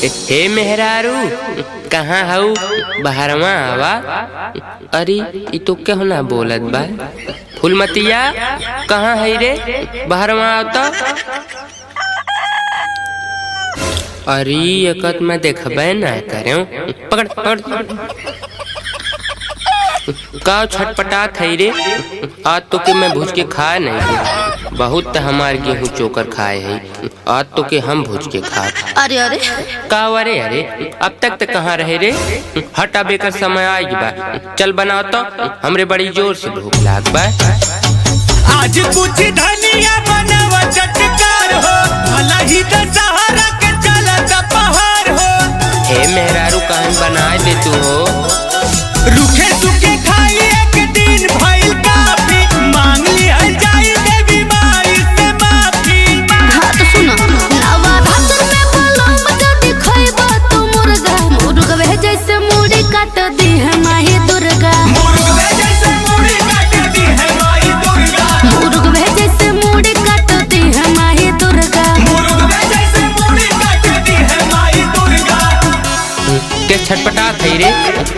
हे मेहरारू कहाँ हऊ बहरवा आवा। अरे ई तो क्यों ना बोलत बा। फूलमतिया कहाँ है रे बहरवा आवता। अरे एकत मैं देखबे ना करूं। पकड़ पकड़ का छटपटात है रे। आज तो के मैं भूज के खाए नहीं। बहुत हमार गेहूं चोकर खाए है। आज तो के हम भूज के खाए। अरे अरे का अरे अरे अब तक कहाँ रहे रे। हटा बेकर समय आएगी बा। चल बनाओ तो हमरे बड़ी जोर से भूख लाग बा। आज कुछ धनिया बनावा चटकार हो भला ही दशहरा के चलत पहाड़ हो। हे मेहरारू कहाँ बना दे तू हो। रूखे सूखे खाई एक दिन भइल काफी मांग लिया जाई देवी माई से माफी। हाँ तो सुनो नवा भातर में बोलो मजा दिखाइबा तू मुर्गा मुर्गा जैसे मुड़ी काट दी है माही दुर्गा। मुर्गा जैसे मुड़ी काट दी है माई दुर्गा। मुर्गा जैसे मुड़ी काट दी है माही दुर्गा। मुर्गा जैसे मुड़ी काट दी है माई दुर्गा। के छटपटा थई रे।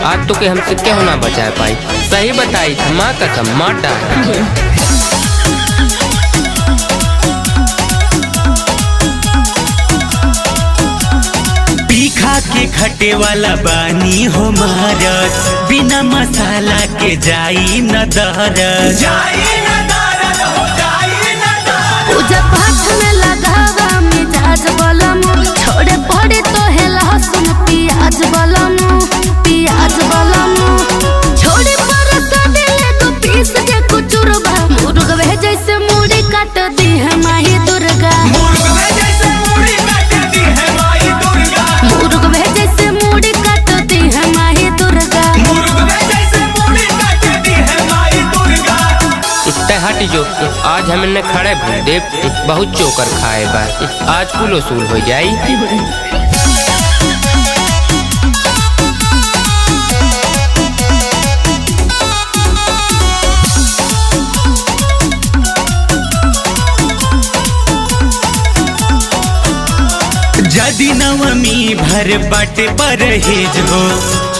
आज तो के हमसे क्यों ना बचा पाई। सही बताई माँ कसम माटा है। तीखा के खटे वाला बानी हो मारत बिना मसाला के जाई न दरद। जाई न दरद हो जाई न दरद। पूजा पाठ में लगावा मिजाज बलमु छोड़े पड़े तो है लहसुन प्याज बलमु प्याज बलमु छोड़े पर सडेले तो पीस के कुचुरबा मुर्गा जैसे मुड़ी काट दी है माही दुर्गा। मुर्गा जैसे मुड़ी काट दी है माई दुर्गा। मुर्गा जैसे मुड़ी काट दी है माही दुर्गा। मुर्गा जैसे मुड़ी काट दी है माई दुर्गा। हट जो आज हमने खड़े भूल दे। बहुत चोकर खाए बा। आज कुल वसूल हो जाई। जदि नवमी भर बाटे परहेज हो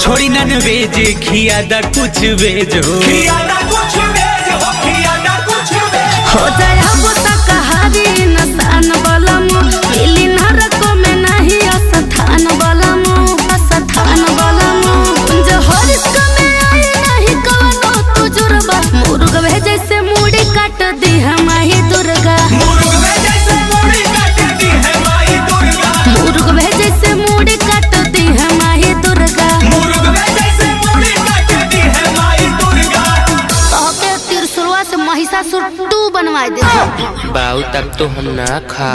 छोड़ी नन वेज खियादा कुछ वेज हो। खियादा कुछ वेज हो खियादा कुछ वेज हो जाए अब शाकाहारी नसान बलमु मिली नरको में नहीं अस्थान बलमु अस्थान बलमु जो हरिस में आई नहीं कवनो तुजुर्बा मुर्गा जैसे मुड़ी काट दी है माही दुर्गा। मुर्गा जैसे मुड़ी काट दी है माई दुर्गा। मुर्गा जैसे मुड़ी काट दी है माही दुर्गा। मुर्गा जैसे मुड़ी काट दी है माई दुर्गा। कहते त्रिशूलवा से महिषासुर 2 बनवा दे। बाऊ तब तो हम ना खा।